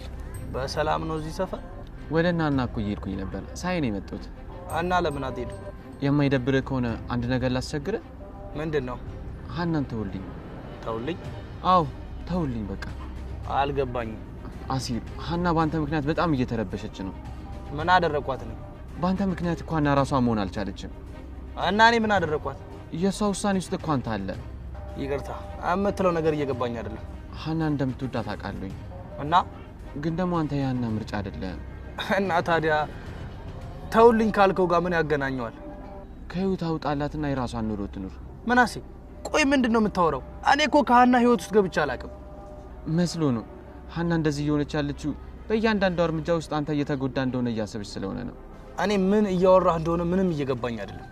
ደርሰናል በሰላም ነው እዚህ ሰፈር ወደና እና እኮ እየሄድኩኝ ነበር ሳይ ነው የመጣሁት እና ለምን አትሄዱ የማይደብር ከሆነ አንድ ነገር ላስቸግረ ምንድነው ሀናን ተውልኝ አው ተውልኝ በቃ አልገባኝም አሲር ሀና ባንተ ምክንያት በጣም እየተረበሸች ነው ምን አደረኳት ነው ባንተ ምክንያት እኮ ሀና ራሷ መሆን አልቻለችም እና እኔ ምን አደረኳት የሷ ውሳኔ ውስጥ እኮ አንተ አለ ይቅርታ አመትለው ነገር እየገባኝ አይደለም ሀና እንደምትወዳት አውቃለሁ እና ግን ደግሞ አንተ ያና ምርጫ አይደለም እና ታዲያ ተውልኝ ካልከው ጋር ምን ያገናኘዋል ከህይወት አውጣላትና የራሷን ኑሮ ትኑር ምናሴ ቆይ ምንድነው የምታወራው እኔ እኮ ከሀና ህይወት ውስጥ ገብቻ አላውቅም መስሎ ነው ሀና እንደዚህ እየሆነች ያለችው በእያንዳንዱ እርምጃ ውስጥ አንተ እየተጎዳ እንደሆነ እያሰብሽ ስለሆነ ነው እኔ ምን እያወራህ እንደሆነ ምንም እየገባኝ አይደለም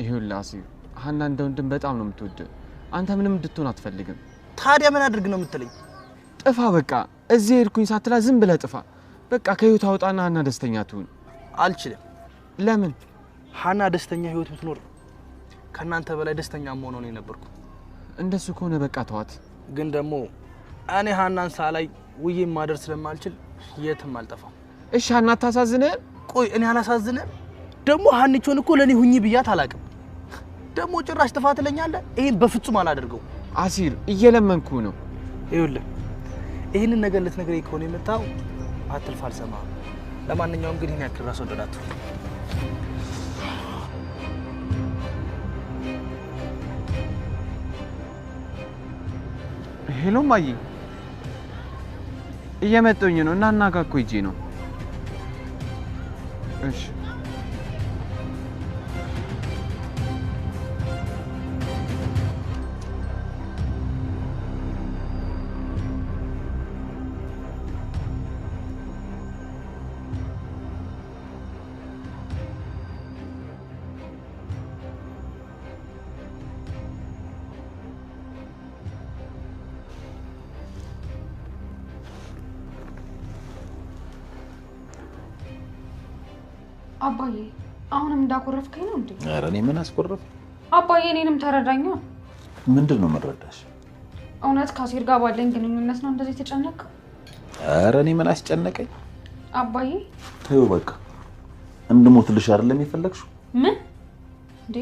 ይሁንላ አሲር ሀና እንደወንድም በጣም ነው የምትወደው አንተ ምንም እንድትሆን አትፈልግም ታዲያ ምን አድርግ ነው የምትለኝ ጥፋ በቃ እዚህ ሄድኩኝ ሳትላ ዝም ብለህ ጥፋ በቃ ከህይወት አውጣና ሀና ደስተኛ ትሁን አልችልም ለምን ሀና ደስተኛ ህይወት ብትኖር ከናንተ በላይ ደስተኛ መሆን ነው የነበርኩ እንደሱ ከሆነ በቃ ተዋት ግን ደግሞ እኔ ሀናን ሳላይ ውዬ ማደር ስለማልችል የትም አልጠፋም እሺ ሀና ታሳዝነ ቆይ እኔ አላሳዝነም ደግሞ ሀንቾን እኮ ለኔ ሁኚ ብያት አላቅም ደግሞ ጭራሽ ጥፋት ለኛለ ይሄን በፍጹም አላደርገው አሲር እየለመንኩ ነው ይኸውልህ ይሄንን ነገር ልትነግረኝ ከሆነ የመጣው አትልፍ አልሰማም ለማንኛውም ግን ይሄን ያክል ራስ ወደዳቱ ሄሎ ማይ እየመጣኝ ነው እና እናጋኮ ይጂ ነው እሺ አባዬ አሁንም እንዳቆረፍከኝ ነው እንዴ? ኧረ እኔ ምን አስቆረፍ? አባዬ እኔንም ተረዳኝ። ምንድነው መረዳሽ? እውነት ከአሲር ጋር ባለኝ ግንኙነት ነው እንደዚህ ተጨነቀ? ኧረ እኔ ምን አስጨነቀኝ? አባዬ ተይው በቃ እንድሞትልሽ አይደለም የፈለግሽው? ምን እንዴ?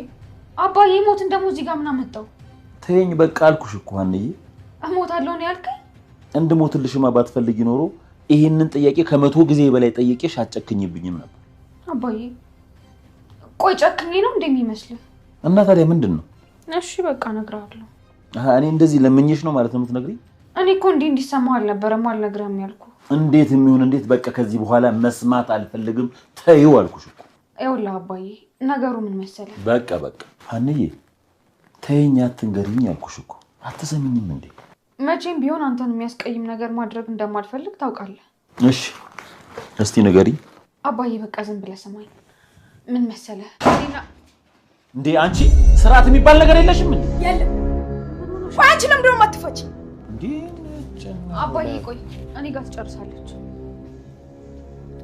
አባዬ ሞት እንደሞ እዚህ ጋር ምን አመጣው? ተይኝ በቃ አልኩሽ እኮ ሀንዬ። እሞታለሁ ነው ያልከኝ? እንድሞትልሽማ ባትፈልጊ ኖሮ ይሄንን ጥያቄ ከመቶ ጊዜ በላይ ጠይቄሽ አጨክኝብኝም ነበር። አባዬ ቆይ ጨክኜ ነው እንደሚመስል እና ታዲያ ምንድነው? እሺ በቃ እነግርሃለሁ። እኔ እንደዚህ ለምኜሽ ነው ማለት ነው የምትነግሪኝ? እኔ እኮ እንዲሰማው አልነበረም አልነግርህም ያልኩ። እንዴት የሚሆን እንዴት በቃ ከዚህ በኋላ መስማት አልፈልግም ተይው አልኩሽ እኮ። ይኸውልህ አባዬ ነገሩ ምን መሰለህ? በቃ ሀንዬ ተይኝ አትንገሪኝ አልኩሽ እኮ። አትሰሚኝም እንዴ? መቼም ቢሆን አንተን የሚያስቀይም ነገር ማድረግ እንደማልፈልግ ታውቃለህ። እሺ እስቲ ንገሪኝ። አባዬ በቃ ዝም ብለህ ሰማኝ። ምን መሰለህ እንዴ አንቺ ስርዓት የሚባል ነገር የለሽም እንዴ? የለም። ቆይ አንቺ ለምን ደግሞ አትፈጪ እንዴ? አባዬ ቆይ እኔ ጋር ትጨርሳለች።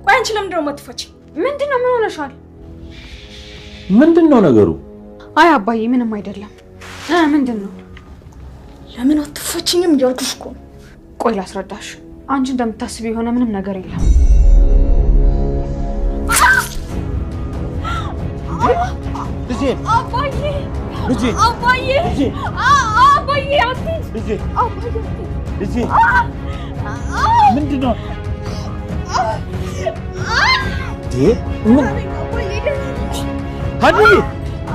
ቆይ አንቺ ለምን ደግሞ አትፈጪ? ምንድነው? ምን ሆነሻል? ምንድነው ነገሩ? አይ አባዬ ምንም አይደለም። ምንድነው? ለምን አትፈጪኝም እያልኩሽ እኮ። ቆይ ላስረዳሽ። አንቺ እንደምታስቢ የሆነ ምንም ነገር የለም። ልጄ አባዬ ልጄ አባዬ ልጄ አባዬ አትይ ልጄ አባዬ ልጄ ምንድነው?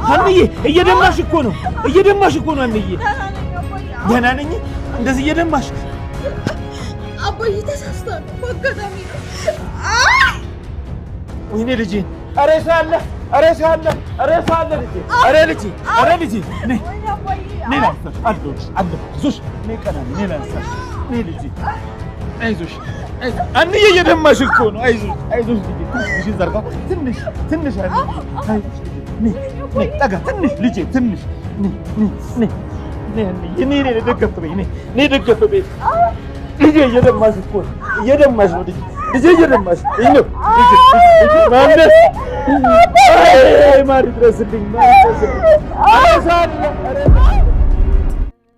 ሀንዬ እየደማሽ እኮ ነው ሀንዬ። ደህና ነኝ እንደዚህ እየደማሽ። አባዬ ተሳስታ ነው በአጋጣሚ ነው። ወይኔ ልጄ ሬሳ አለ ልጄ። ኧረ ልጄ ነይ ላንሳሽ። አይዞሽ ነይ ቀና ነይ ላንሳሽ። ነይ ልጄ አይዞሽ አንዬ እየደማሽ እኮ ነው። አይዞሽ ልጄ ዘርጋ ትንሽ አይዞሽ ነይ ጠጋ ትንሽ ልጄ ትንሽ ነይ ደገፍ በይ ልጄ እየደማሽ እኮ ነው። እየደማሽ ነው ልጄ እየደማሽ ነው። ማለት ማሪ ድረስልኝ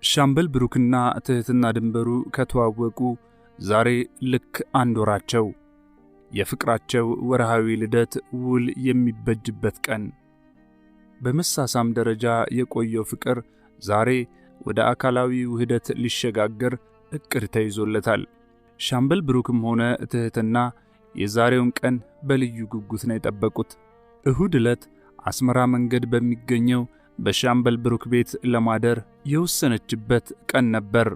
ሻምበል ብሩክና ትህትና ድንበሩ ከተዋወቁ ዛሬ ልክ 1 ወራቸው፣ የፍቅራቸው ወርሃዊ ልደት ውል የሚበጅበት ቀን። በመሳሳም ደረጃ የቆየው ፍቅር ዛሬ ወደ አካላዊ ውህደት ሊሸጋገር እቅድ ተይዞለታል። ሻምበል ብሩክም ሆነ ትህትና የዛሬውን ቀን በልዩ ጉጉት ነው የጠበቁት። እሁድ ዕለት አስመራ መንገድ በሚገኘው በሻምበል ብሩክ ቤት ለማደር የወሰነችበት ቀን ነበር።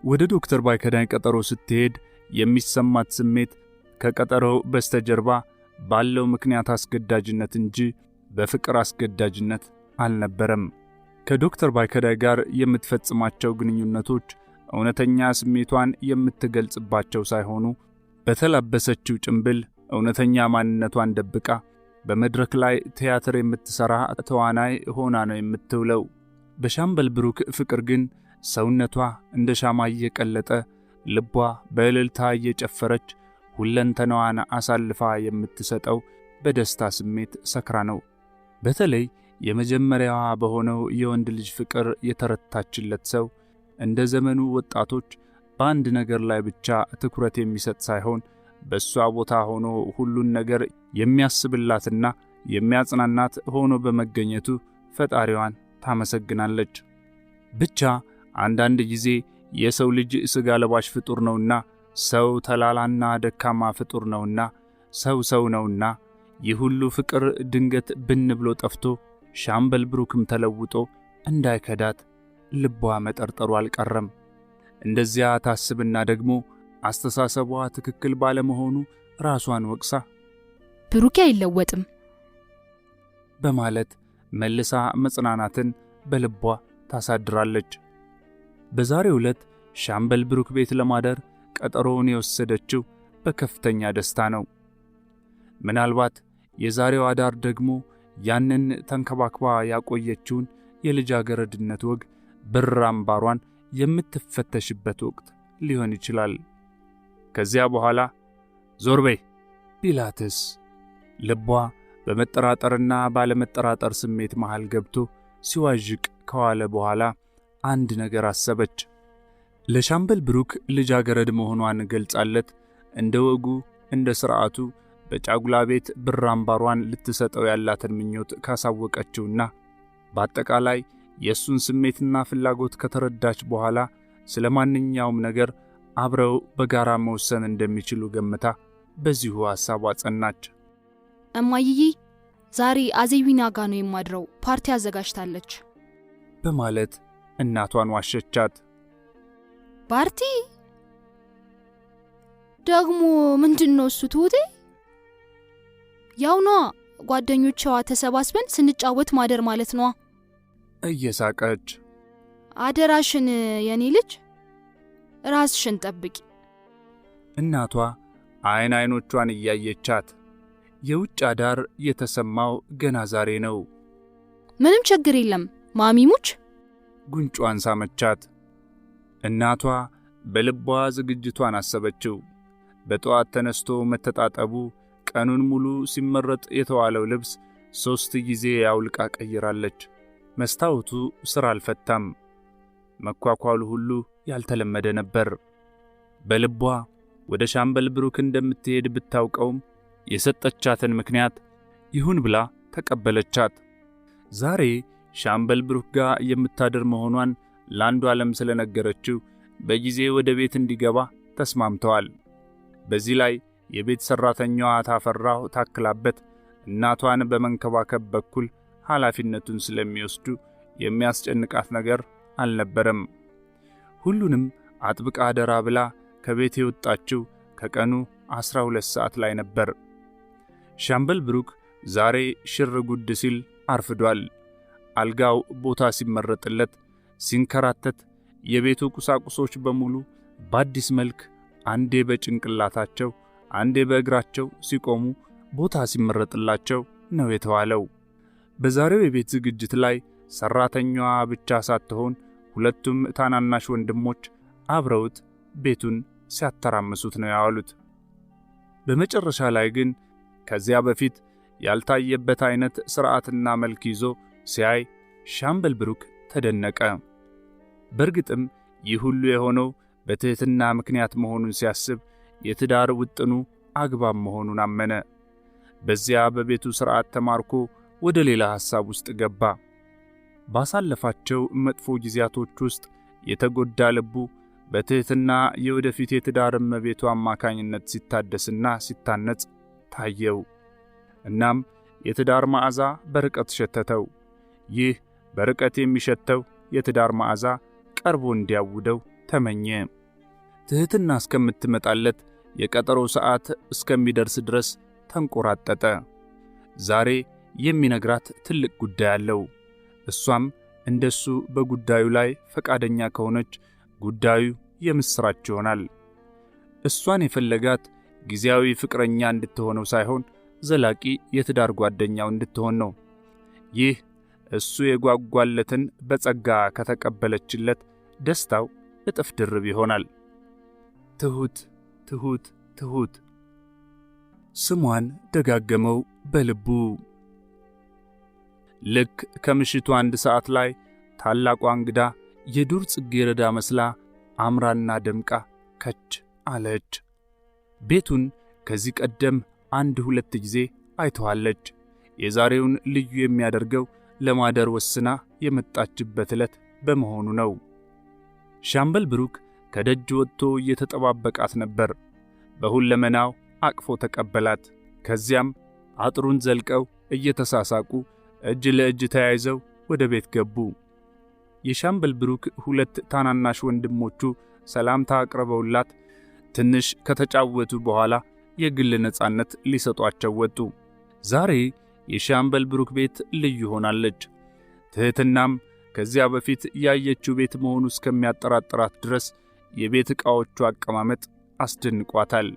ወደ ዶክተር ባይከዳኝ ቀጠሮ ስትሄድ የሚሰማት ስሜት ከቀጠሮው በስተጀርባ ባለው ምክንያት አስገዳጅነት እንጂ በፍቅር አስገዳጅነት አልነበረም። ከዶክተር ባይከዳኝ ጋር የምትፈጽማቸው ግንኙነቶች እውነተኛ ስሜቷን የምትገልጽባቸው ሳይሆኑ በተላበሰችው ጭንብል እውነተኛ ማንነቷን ደብቃ በመድረክ ላይ ቲያትር የምትሰራ ተዋናይ ሆና ነው የምትውለው። በሻምበል ብሩክ ፍቅር ግን ሰውነቷ እንደ ሻማ እየቀለጠ ልቧ በእልልታ እየጨፈረች ሁለንተናዋን አሳልፋ የምትሰጠው በደስታ ስሜት ሰክራ ነው። በተለይ የመጀመሪያዋ በሆነው የወንድ ልጅ ፍቅር የተረታችለት ሰው እንደ ዘመኑ ወጣቶች በአንድ ነገር ላይ ብቻ ትኩረት የሚሰጥ ሳይሆን በሷ ቦታ ሆኖ ሁሉን ነገር የሚያስብላትና የሚያጽናናት ሆኖ በመገኘቱ ፈጣሪዋን ታመሰግናለች። ብቻ አንዳንድ ጊዜ የሰው ልጅ ሥጋ ለባሽ ፍጡር ነውና፣ ሰው ተላላና ደካማ ፍጡር ነውና፣ ሰው ነውና ይህ ሁሉ ፍቅር ድንገት ብን ብሎ ጠፍቶ ሻምበል ብሩክም ተለውጦ እንዳይከዳት ልቧ መጠርጠሩ አልቀረም። እንደዚያ ታስብና ደግሞ አስተሳሰቧ ትክክል ባለመሆኑ ራሷን ወቅሳ ብሩኬ አይለወጥም በማለት መልሳ መጽናናትን በልቧ ታሳድራለች። በዛሬው ዕለት ሻምበል ብሩክ ቤት ለማደር ቀጠሮውን የወሰደችው በከፍተኛ ደስታ ነው። ምናልባት የዛሬው አዳር ደግሞ ያንን ተንከባክባ ያቆየችውን የልጃገረድነት ወግ ብር አምባሯን የምትፈተሽበት ወቅት ሊሆን ይችላል። ከዚያ በኋላ ዞር በይ ቢላትስ? ልቧ በመጠራጠርና ባለመጠራጠር ስሜት መሃል ገብቶ ሲዋዥቅ ከዋለ በኋላ አንድ ነገር አሰበች። ለሻምበል ብሩክ ልጃገረድ መሆኗን ገልጻለት እንደ ወጉ እንደ ሥርዓቱ በጫጉላ ቤት ብር አምባሯን ልትሰጠው ያላትን ምኞት ካሳወቀችውና በአጠቃላይ የእሱን ስሜትና ፍላጎት ከተረዳች በኋላ ስለ ማንኛውም ነገር አብረው በጋራ መወሰን እንደሚችሉ ገምታ በዚሁ ሐሳቧ ጸናች። እማዬ ዛሬ አዜቢና ጋ ነው የማድረው፣ ፓርቲ አዘጋጅታለች በማለት እናቷን ዋሸቻት። ፓርቲ ደግሞ ምንድነው እሱ ትሁቴ? ያው ነዋ፣ ጓደኞቿ ተሰባስበን ስንጫወት ማደር ማለት ነዋ እየሳቀች። አደራሽን የኔ ልጅ ራስሽን ጠብቂ። እናቷ አይኖቿን እያየቻት የውጭ አዳር የተሰማው ገና ዛሬ ነው። ምንም ችግር የለም ማሚሙች ጉንጯን ሳመቻት። እናቷ በልቧ ዝግጅቷን አሰበችው። በጠዋት ተነስቶ መተጣጠቡ፣ ቀኑን ሙሉ ሲመረጥ የተዋለው ልብስ 3 ጊዜ አውልቃ ቀይራለች። መስታወቱ ሥራ አልፈታም። መኳኳሉ ሁሉ ያልተለመደ ነበር። በልቧ ወደ ሻምበል ብሩክ እንደምትሄድ ብታውቀውም የሰጠቻትን ምክንያት ይሁን ብላ ተቀበለቻት። ዛሬ ሻምበል ብሩክ ጋር የምታደር መሆኗን ለአንዱ ዓለም ስለነገረችው በጊዜ ወደ ቤት እንዲገባ ተስማምተዋል። በዚህ ላይ የቤት ሠራተኛዋ ታፈራው ታክላበት እናቷን በመንከባከብ በኩል ኃላፊነቱን ስለሚወስዱ የሚያስጨንቃት ነገር አልነበረም። ሁሉንም አጥብቃ አደራ ብላ ከቤት የወጣችው ከቀኑ 12 ሰዓት ላይ ነበር። ሻምበል ብሩክ ዛሬ ሽር ጉድ ሲል አርፍዷል። አልጋው ቦታ ሲመረጥለት ሲንከራተት የቤቱ ቁሳቁሶች በሙሉ በአዲስ መልክ አንዴ በጭንቅላታቸው አንዴ በእግራቸው ሲቆሙ ቦታ ሲመረጥላቸው ነው የተዋለው። በዛሬው የቤት ዝግጅት ላይ ሰራተኛዋ ብቻ ሳትሆን ሁለቱም ታናናሽ ወንድሞች አብረውት ቤቱን ሲያተራምሱት ነው ያዋሉት። በመጨረሻ ላይ ግን ከዚያ በፊት ያልታየበት አይነት ሥርዓትና መልክ ይዞ ሲያይ ሻምበል ብሩክ ተደነቀ። በእርግጥም ይህ ሁሉ የሆነው በትህትና ምክንያት መሆኑን ሲያስብ የትዳር ውጥኑ አግባብ መሆኑን አመነ። በዚያ በቤቱ ሥርዓት ተማርኮ ወደ ሌላ ሐሳብ ውስጥ ገባ። ባሳለፋቸው መጥፎ ጊዜያቶች ውስጥ የተጎዳ ልቡ በትህትና የወደፊት የትዳር እመቤቱ አማካኝነት ሲታደስና ሲታነጽ ታየው። እናም የትዳር መዓዛ በርቀት ሸተተው። ይህ በርቀት የሚሸተው የትዳር መዓዛ ቀርቦ እንዲያውደው ተመኘ። ትህትና እስከምትመጣለት የቀጠሮ ሰዓት እስከሚደርስ ድረስ ተንቆራጠጠ። ዛሬ የሚነግራት ትልቅ ጉዳይ አለው። እሷም እንደሱ በጉዳዩ ላይ ፈቃደኛ ከሆነች ጉዳዩ የምስራች ይሆናል። እሷን የፈለጋት ጊዜያዊ ፍቅረኛ እንድትሆነው ሳይሆን ዘላቂ የትዳር ጓደኛው እንድትሆን ነው። ይህ እሱ የጓጓለትን በጸጋ ከተቀበለችለት ደስታው እጥፍ ድርብ ይሆናል። ትሁት ትሁት ትሁት ስሟን ደጋገመው በልቡ። ልክ ከምሽቱ 1 ሰዓት ላይ ታላቋ እንግዳ የዱር ጽጌረዳ መስላ አምራና ደምቃ ከች አለች። ቤቱን ከዚህ ቀደም 1-2 ጊዜ አይተዋለች። የዛሬውን ልዩ የሚያደርገው ለማደር ወስና የመጣችበት ዕለት በመሆኑ ነው። ሻምበል ብሩክ ከደጅ ወጥቶ እየተጠባበቃት ነበር። በሁለመናው አቅፎ ተቀበላት። ከዚያም አጥሩን ዘልቀው እየተሳሳቁ እጅ ለእጅ ተያይዘው ወደ ቤት ገቡ። የሻምበል ብሩክ 2 ታናናሽ ወንድሞቹ ሰላምታ አቅርበውላት ትንሽ ከተጫወቱ በኋላ የግል ነጻነት ሊሰጧቸው ወጡ። ዛሬ የሻምበል ብሩክ ቤት ልዩ ሆናለች። ትህትናም ከዚያ በፊት ያየችው ቤት መሆኑ እስከሚያጠራጥራት ድረስ የቤት ዕቃዎቹ አቀማመጥ አስደንቋታል።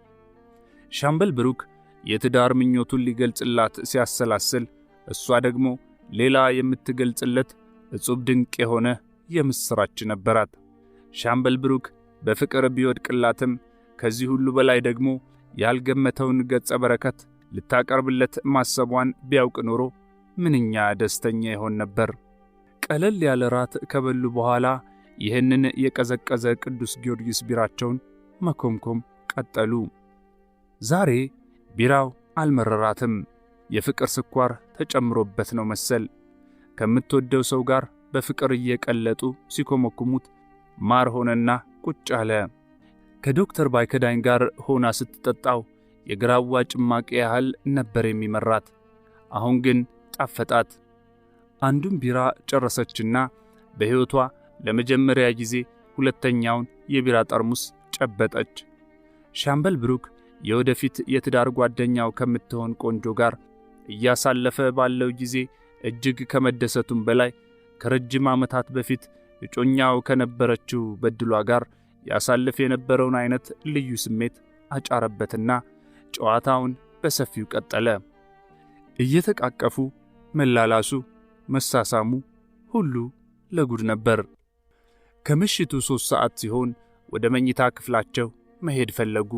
ሻምበል ብሩክ የትዳር ምኞቱን ሊገልጽላት ሲያሰላስል፣ እሷ ደግሞ ሌላ የምትገልጽለት እጹብ ድንቅ የሆነ የምስራች ነበራት። ሻምበል ብሩክ በፍቅር ቢወድቅላትም ከዚህ ሁሉ በላይ ደግሞ ያልገመተውን ገጸ በረከት ልታቀርብለት ማሰቧን ቢያውቅ ኖሮ ምንኛ ደስተኛ ይሆን ነበር። ቀለል ያለ ራት ከበሉ በኋላ ይህንን የቀዘቀዘ ቅዱስ ጊዮርጊስ ቢራቸውን መኮምኮም ቀጠሉ። ዛሬ ቢራው አልመረራትም። የፍቅር ስኳር ተጨምሮበት ነው መሰል። ከምትወደው ሰው ጋር በፍቅር እየቀለጡ ሲኮመኩሙት ማር ሆነና ቁጭ አለ። ከዶክተር ባይከዳኝ ጋር ሆና ስትጠጣው የግራዋ ጭማቂ ያህል ነበር የሚመራት። አሁን ግን ጣፈጣት። አንዱን ቢራ ጨረሰችና በሕይወቷ ለመጀመሪያ ጊዜ ሁለተኛውን የቢራ ጠርሙስ ጨበጠች። ሻምበል ብሩክ የወደፊት የትዳር ጓደኛው ከምትሆን ቆንጆ ጋር እያሳለፈ ባለው ጊዜ እጅግ ከመደሰቱም በላይ ከረጅም ዓመታት በፊት እጮኛው ከነበረችው በድሏ ጋር ያሳልፍ የነበረውን አይነት ልዩ ስሜት አጫረበትና ጨዋታውን በሰፊው ቀጠለ። እየተቃቀፉ መላላሱ፣ መሳሳሙ ሁሉ ለጉድ ነበር። ከምሽቱ 3 ሰዓት ሲሆን ወደ መኝታ ክፍላቸው መሄድ ፈለጉ።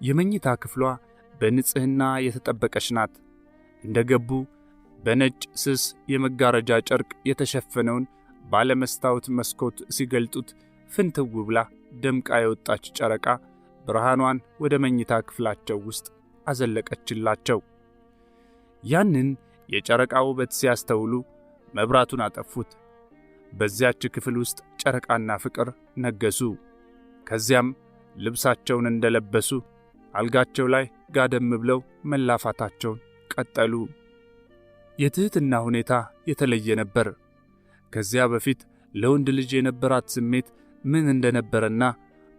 የመኝታ ክፍሏ በንጽህና የተጠበቀች ናት። እንደገቡ በነጭ ስስ የመጋረጃ ጨርቅ የተሸፈነውን ባለመስታወት መስኮት ሲገልጡት ፍንትው ብላ ደምቃ የወጣች ጨረቃ ብርሃኗን ወደ መኝታ ክፍላቸው ውስጥ አዘለቀችላቸው። ያንን የጨረቃ ውበት ሲያስተውሉ መብራቱን አጠፉት። በዚያች ክፍል ውስጥ ጨረቃና ፍቅር ነገሱ። ከዚያም ልብሳቸውን እንደለበሱ አልጋቸው ላይ ጋደም ብለው መላፋታቸውን ቀጠሉ። የትህትና ሁኔታ የተለየ ነበር። ከዚያ በፊት ለወንድ ልጅ የነበራት ስሜት ምን እንደነበረና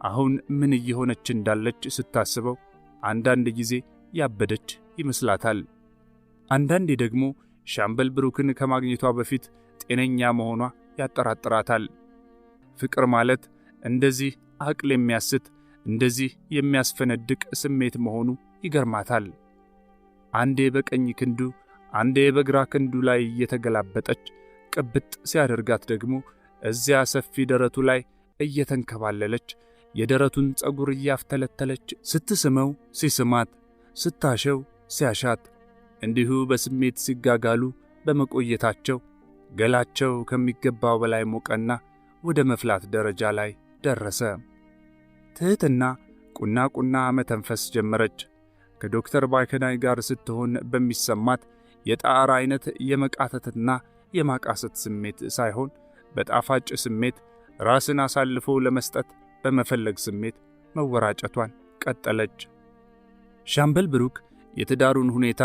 አሁን ምን እየሆነች እንዳለች ስታስበው አንዳንድ ጊዜ ያበደች ይመስላታል። አንዳንዴ ደግሞ ሻምበል ብሩክን ከማግኘቷ በፊት ጤነኛ መሆኗ ያጠራጥራታል። ፍቅር ማለት እንደዚህ አቅል የሚያስት እንደዚህ የሚያስፈነድቅ ስሜት መሆኑ ይገርማታል። አንዴ በቀኝ ክንዱ አንዴ በግራ ክንዱ ላይ እየተገላበጠች ቅብጥ ሲያደርጋት ደግሞ እዚያ ሰፊ ደረቱ ላይ እየተንከባለለች የደረቱን ጸጉር እያፍተለተለች ስትስመው ሲስማት፣ ስታሸው ሲያሻት፣ እንዲሁ በስሜት ሲጋጋሉ በመቆየታቸው ገላቸው ከሚገባው በላይ ሞቀና ወደ መፍላት ደረጃ ላይ ደረሰ። ትህትና ቁና ቁና መተንፈስ ጀመረች። ከዶክተር ባይከናይ ጋር ስትሆን በሚሰማት የጣር አይነት የመቃተትና የማቃሰት ስሜት ሳይሆን በጣፋጭ ስሜት ራስን አሳልፎ ለመስጠት በመፈለግ ስሜት መወራጨቷን ቀጠለች። ሻምበል ብሩክ የትዳሩን ሁኔታ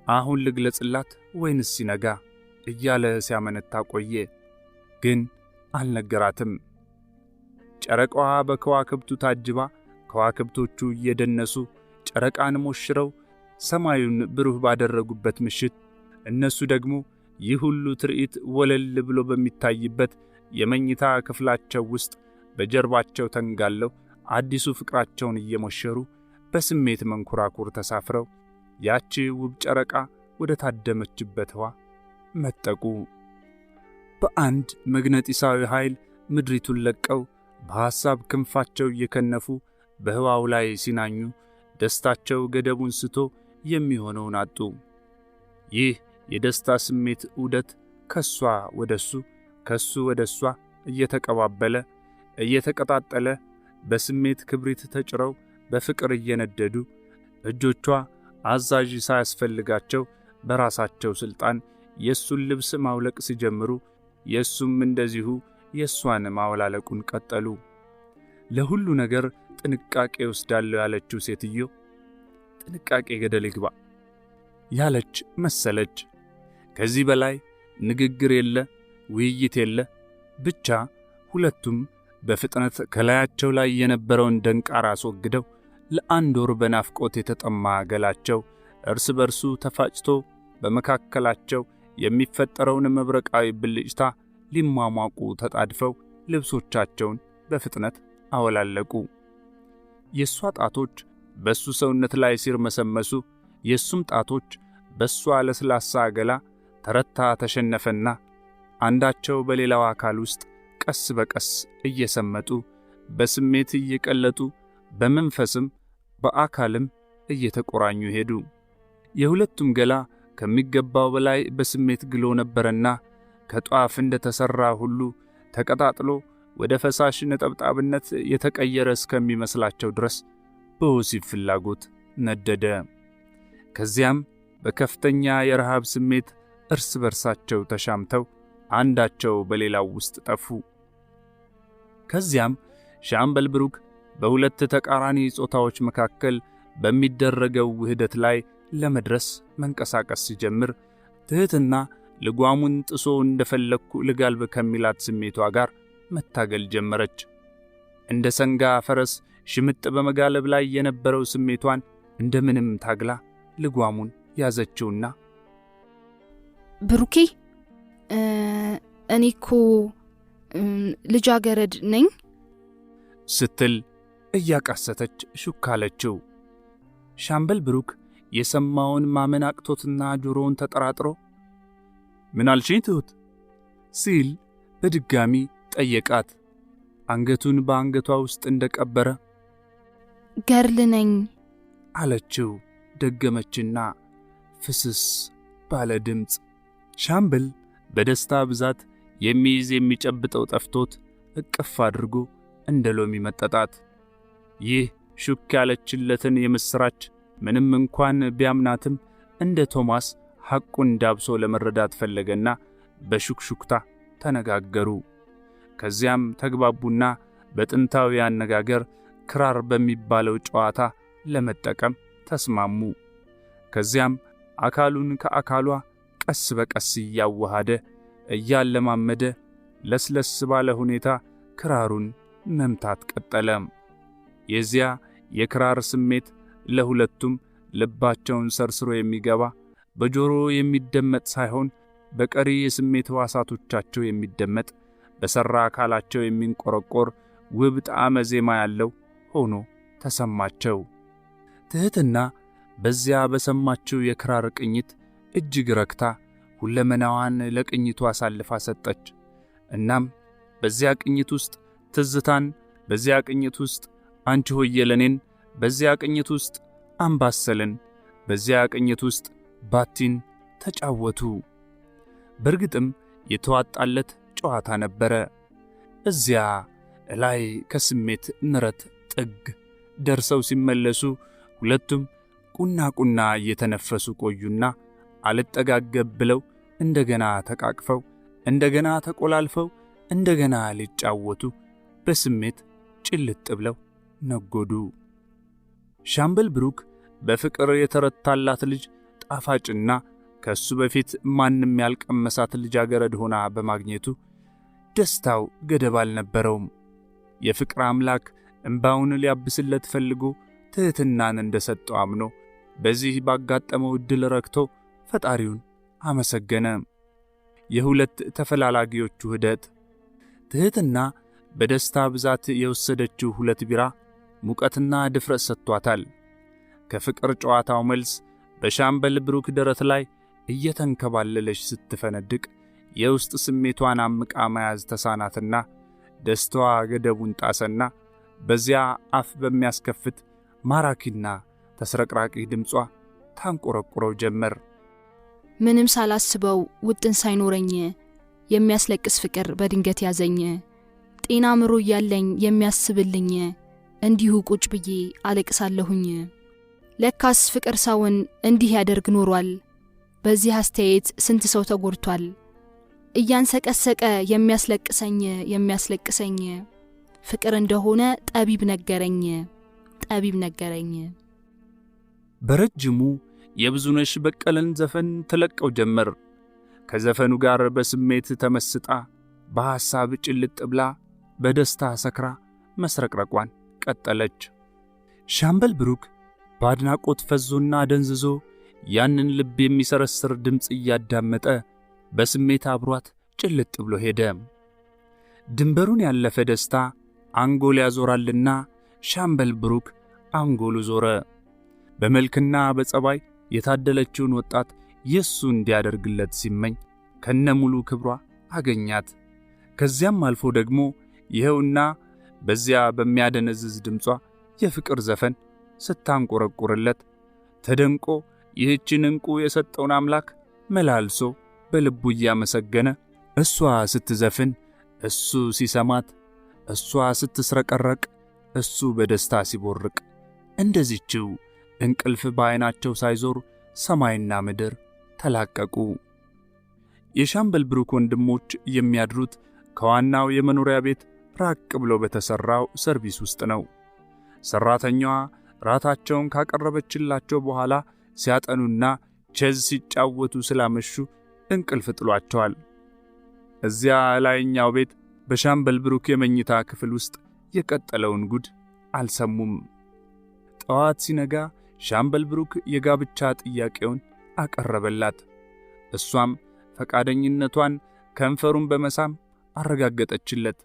አሁን ልግለጽላት ወይንስ ሲነጋ እያለ ሲያመነታ ቆየ። ግን አልነገራትም። ጨረቃዋ በከዋክብቱ ታጅባ ከዋክብቶቹ እየደነሱ ጨረቃን ሞሽረው ሰማዩን ብሩህ ባደረጉበት ምሽት እነሱ ደግሞ ይህ ሁሉ ትርኢት ወለል ብሎ በሚታይበት የመኝታ ክፍላቸው ውስጥ በጀርባቸው ተንጋለው አዲሱ ፍቅራቸውን እየሞሸሩ በስሜት መንኮራኩር ተሳፍረው ያቺ ውብ ጨረቃ ወደ ታደመችበት ህዋ መጠቁ። በአንድ መግነጢሳዊ ኃይል ምድሪቱን ለቀው በሐሳብ ክንፋቸው እየከነፉ በህዋው ላይ ሲናኙ ደስታቸው ገደቡን ስቶ የሚሆነውን አጡ። ይህ የደስታ ስሜት ዑደት ከሷ ወደሱ ከሱ ወደሷ እየተቀባበለ እየተቀጣጠለ በስሜት ክብሪት ተጭረው በፍቅር እየነደዱ እጆቿ አዛዥ ሳያስፈልጋቸው በራሳቸው ስልጣን የሱን ልብስ ማውለቅ ሲጀምሩ የሱም እንደዚሁ የሷን ማውላለቁን ቀጠሉ። ለሁሉ ነገር ጥንቃቄ ወስዳለሁ ያለችው ሴትዮ ጥንቃቄ ገደል ይግባ ያለች መሰለች። ከዚህ በላይ ንግግር የለ፣ ውይይት የለ። ብቻ ሁለቱም በፍጥነት ከላያቸው ላይ የነበረውን ደንቃራ አስወግደው ለአንድ ወር በናፍቆት የተጠማ ገላቸው እርስ በርሱ ተፋጭቶ በመካከላቸው የሚፈጠረውን መብረቃዊ ብልጭታ ሊሟሟቁ ተጣድፈው ልብሶቻቸውን በፍጥነት አወላለቁ። የሷ ጣቶች በሱ ሰውነት ላይ ሲርመሰመሱ የሱም ጣቶች በሷ ለስላሳ ገላ ተረታ ተሸነፈና አንዳቸው በሌላው አካል ውስጥ ቀስ በቀስ እየሰመጡ በስሜት እየቀለጡ በመንፈስም በአካልም እየተቆራኙ ሄዱ። የሁለቱም ገላ ከሚገባው በላይ በስሜት ግሎ ነበርና ከጧፍ እንደተሰራ ሁሉ ተቀጣጥሎ ወደ ፈሳሽ ነጠብጣብነት የተቀየረ እስከሚመስላቸው ድረስ በወሲብ ፍላጎት ነደደ። ከዚያም በከፍተኛ የረሃብ ስሜት እርስ በርሳቸው ተሻምተው አንዳቸው በሌላው ውስጥ ጠፉ። ከዚያም ሻምበል ብሩክ በሁለት ተቃራኒ ጾታዎች መካከል በሚደረገው ውህደት ላይ ለመድረስ መንቀሳቀስ ሲጀምር ትህትና ልጓሙን ጥሶ እንደፈለኩ ልጋልብ ከሚላት ስሜቷ ጋር መታገል ጀመረች። እንደ ሰንጋ ፈረስ ሽምጥ በመጋለብ ላይ የነበረው ስሜቷን እንደምንም ታግላ ልጓሙን ያዘችውና ብሩኬ እኔኮ ልጃገረድ ነኝ ስትል እያቃሰተች ሹካለችው። ሻምበል ብሩክ የሰማውን ማመን አቅቶትና ጆሮውን ተጠራጥሮ ምን አልሽኝ ትሁት ሲል በድጋሚ ጠየቃት። አንገቱን በአንገቷ ውስጥ እንደቀበረ ገርል ነኝ አለችው ደገመችና ፍስስ ባለ ድምፅ። ሻምበል በደስታ ብዛት የሚይዝ የሚጨብጠው ጠፍቶት እቅፍ አድርጎ እንደ ሎሚ መጠጣት። ይህ ሹክ ያለችለትን የምስራች ምንም እንኳን ቢያምናትም እንደ ቶማስ ሐቁን ዳብሶ ለመረዳት ፈለገና በሹክሹክታ ተነጋገሩ። ከዚያም ተግባቡና በጥንታዊ አነጋገር ክራር በሚባለው ጨዋታ ለመጠቀም ተስማሙ። ከዚያም አካሉን ከአካሏ ቀስ በቀስ እያዋሃደ እያለማመደ ለስለስ ባለ ሁኔታ ክራሩን መምታት ቀጠለ። የዚያ የክራር ስሜት ለሁለቱም ልባቸውን ሰርስሮ የሚገባ በጆሮ የሚደመጥ ሳይሆን በቀሪ የስሜት ሕዋሳቶቻቸው የሚደመጥ በሠራ አካላቸው የሚንቆረቆር ውብ ጣዕመ ዜማ ያለው ሆኖ ተሰማቸው። ትህትና በዚያ በሰማችው የክራር ቅኝት እጅግ ረክታ ሁለመናዋን ለቅኝቱ አሳልፋ ሰጠች። እናም በዚያ ቅኝት ውስጥ ትዝታን፣ በዚያ ቅኝት ውስጥ አንቺ ሆዬ ለኔን፣ በዚያ ቅኝት ውስጥ አምባሰልን፣ በዚያ ቅኝት ውስጥ ባቲን ተጫወቱ። በርግጥም የተዋጣለት ጨዋታ ነበረ። እዚያ ላይ ከስሜት ንረት ጥግ ደርሰው ሲመለሱ ሁለቱም ቁና እየተነፈሱ ቆዩና አልጠጋገብ ብለው እንደገና ተቃቅፈው እንደገና ተቆላልፈው እንደገና ሊጫወቱ በስሜት ጭልጥ ብለው ነጎዱ። ሻምበል ብሩክ በፍቅር የተረታላት ልጅ ጣፋጭና ከሱ በፊት ማንም ያልቀመሳት ልጃገረድ ሆና በማግኘቱ ደስታው ገደብ አልነበረውም። የፍቅር አምላክ እንባውን ሊያብስለት ፈልጎ ትህትናን እንደሰጠው አምኖ በዚህ ባጋጠመው ዕድል ረክቶ ፈጣሪውን አመሰገነ። የሁለት ተፈላላጊዎቹ ኅደት። ትህትና በደስታ ብዛት የወሰደችው 2 ቢራ ሙቀትና ድፍረት ሰጥቷታል። ከፍቅር ጨዋታው መልስ በሻምበል ብሩክ ደረት ላይ እየተንከባለለች ስትፈነድቅ የውስጥ ስሜቷን አምቃ መያዝ ተሳናትና ደስታዋ ገደቡን ጣሰና በዚያ አፍ በሚያስከፍት ማራኪና ተስረቅራቂ ድምጿ ታንቆረቁረው ጀመር። ምንም ሳላስበው ውጥን ሳይኖረኝ የሚያስለቅስ ፍቅር በድንገት ያዘኝ። ጤና ምሮ ያለኝ የሚያስብልኝ እንዲሁ ቁጭ ብዬ አለቅሳለሁኝ። ለካስ ፍቅር ሰውን እንዲህ ያደርግ ኖሯል። በዚህ አስተያየት ስንት ሰው ተጎድቷል። እያንሰቀሰቀ የሚያስለቅሰኝ ፍቅር እንደሆነ ጠቢብ ነገረኝ። በረጅሙ የብዙነሽ በቀለን ዘፈን ተለቀው ጀመር። ከዘፈኑ ጋር በስሜት ተመስጣ በሐሳብ ጭልጥ ብላ በደስታ ሰክራ መስረቅረቋን ቀጠለች። ሻምበል ብሩክ በአድናቆት ፈዞና ደንዝዞ ያንን ልብ የሚሰረስር ድምፅ እያዳመጠ በስሜት አብሯት ጭልጥ ብሎ ሄደ። ድንበሩን ያለፈ ደስታ አንጎል ያዞራልና ሻምበል ብሩክ አንጎሉ ዞረ። በመልክና በጸባይ የታደለችውን ወጣት የሱ እንዲያደርግለት ሲመኝ ከነሙሉ ክብሯ አገኛት። ከዚያም አልፎ ደግሞ ይሄውና በዚያ በሚያደነዝዝ ድምጿ የፍቅር ዘፈን ስታንቆረቁርለት ተደንቆ ይህችን እንቁ የሰጠውን አምላክ መላልሶ በልቡ እያመሰገነ እሷ ስትዘፍን እሱ ሲሰማት፣ እሷ ስትስረቀረቅ እሱ በደስታ ሲቦርቅ፣ እንደዚህችው እንቅልፍ በዓይናቸው ሳይዞር ሰማይና ምድር ተላቀቁ። የሻምበል ብሩክ ወንድሞች የሚያድሩት ከዋናው የመኖሪያ ቤት ራቅ ብሎ በተሰራው ሰርቪስ ውስጥ ነው። ሰራተኛዋ ራታቸውን ካቀረበችላቸው በኋላ ሲያጠኑና ቼዝ ሲጫወቱ ስላመሹ እንቅልፍ ጥሏቸዋል። እዚያ ላይኛው ቤት በሻምበል ብሩክ የመኝታ ክፍል ውስጥ የቀጠለውን ጉድ አልሰሙም። ጠዋት ሲነጋ ሻምበል ብሩክ የጋብቻ ጥያቄውን አቀረበላት። እሷም ፈቃደኝነቷን ከንፈሩን በመሳም አረጋገጠችለት።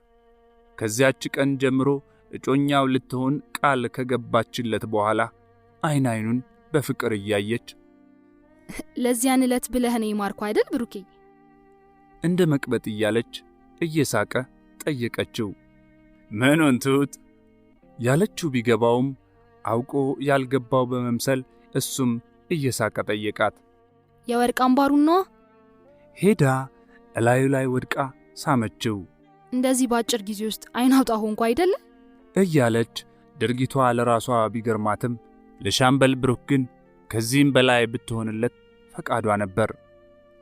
ከዚያች ቀን ጀምሮ እጮኛው ልትሆን ቃል ከገባችለት በኋላ አይኑን በፍቅር እያየች ለዚያን ዕለት ብለህ ነው የማርኩ አይደል ብሩኬ? እንደ መቅበጥ እያለች እየሳቀ ጠየቀችው። ምኑን ትሁት ያለችው ቢገባውም አውቆ ያልገባው በመምሰል እሱም እየሳቀ ጠየቃት። የወርቅ አምባሩን ነው። ሄዳ እላዩ ላይ ወድቃ ሳመችው። እንደዚህ ባጭር ጊዜ ውስጥ አይን አውጣ ሆንኩ አይደል እያለች ድርጊቷ ለራሷ ቢገርማትም ለሻምበል ብሩክ ግን ከዚህም በላይ ብትሆንለት ፈቃዷ ነበር።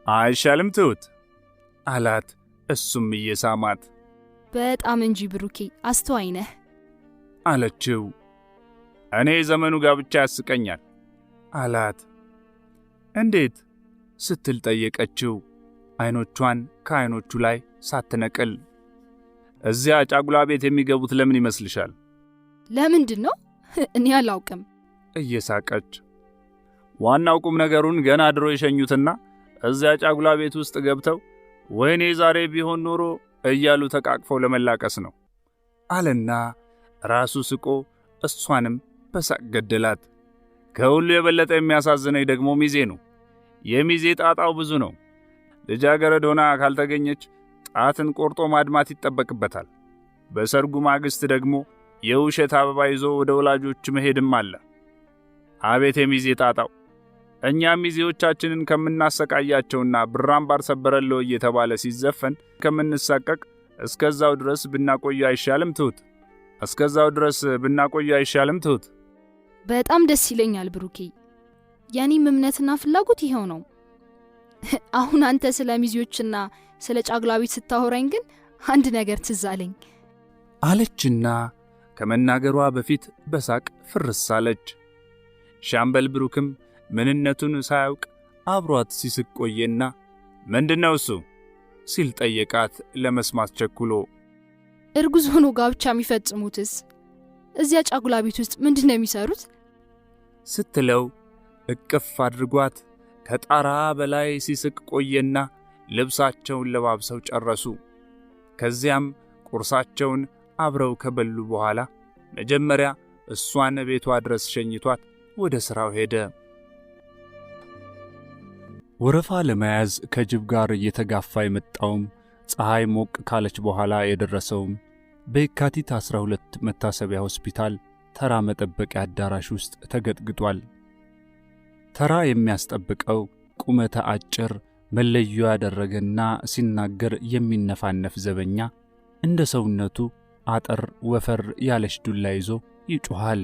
አይሻልም ትሁት አላት። እሱም እየሳማት በጣም እንጂ ብሩኬ አስተዋይ ነህ አለችው። እኔ ዘመኑ ጋብቻ ያስቀኛል አላት። እንዴት ስትል ጠየቀችው፣ አይኖቿን ከአይኖቹ ላይ ሳትነቅል። እዚያ ጫጉላ ቤት የሚገቡት ለምን ይመስልሻል? ለምንድን ነው? እኔ አላውቅም እየሳቀች። ዋናው ቁም ነገሩን ገና ድሮ የሸኙትና እዚያ ጫጉላ ቤት ውስጥ ገብተው ወይኔ ዛሬ ቢሆን ኖሮ እያሉ ተቃቅፈው ለመላቀስ ነው አለና ራሱ ስቆ እሷንም በሳቅ ገደላት። ከሁሉ የበለጠ የሚያሳዝነኝ ደግሞ ሚዜ ነው። የሚዜ ጣጣው ብዙ ነው። ልጃገረድ ሆና ካልተገኘች ጣትን ቆርጦ ማድማት ይጠበቅበታል። በሰርጉ ማግስት ደግሞ የውሸት አበባ ይዞ ወደ ወላጆች መሄድም አለ። አቤት የሚዜ ጣጣው! እኛ ሚዜዎቻችንን ከምናሰቃያቸውና ብራምባር ሰበረለው እየተባለ ሲዘፈን ከምንሳቀቅ እስከዛው ድረስ ብናቆዩ አይሻልም ትሁት እስከዛው ድረስ ብናቆይ አይሻልም ትሁት? በጣም ደስ ይለኛል ብሩኬ። የኔም እምነትና ፍላጎት ይሄው ነው። አሁን አንተ ስለ ሚዜዎችና ስለ ጫጉላ ቤት ስታወራኝ ግን አንድ ነገር ትዝ አለኝ አለችና ከመናገሯ በፊት በሳቅ ፍርስ አለች። ሻምበል ብሩክም ምንነቱን ሳያውቅ አብሯት ሲስቅ ቆየና ምንድነው እሱ ሲል ጠየቃት ለመስማት ቸኩሎ። እርጉዝ ሆኖ ጋብቻ የሚፈጽሙትስ እዚያ ጫጉላ ቤት ውስጥ ምንድነው የሚሰሩት ስትለው እቅፍ አድርጓት ከጣራ በላይ ሲስቅ ቆየና ልብሳቸውን ለባብሰው ጨረሱ። ከዚያም ቁርሳቸውን አብረው ከበሉ በኋላ መጀመሪያ እሷን ቤቷ ድረስ ሸኝቷት ወደ ሥራው ሄደ። ወረፋ ለመያዝ ከጅብ ጋር እየተጋፋ የመጣውም ፀሐይ ሞቅ ካለች በኋላ የደረሰውም በየካቲት 12 መታሰቢያ ሆስፒታል ተራ መጠበቂያ አዳራሽ ውስጥ ተገጥግጧል። ተራ የሚያስጠብቀው ቁመተ አጭር መለዮ ያደረገና ሲናገር የሚነፋነፍ ዘበኛ እንደ ሰውነቱ አጠር ወፈር ያለች ዱላ ይዞ ይጮሃል።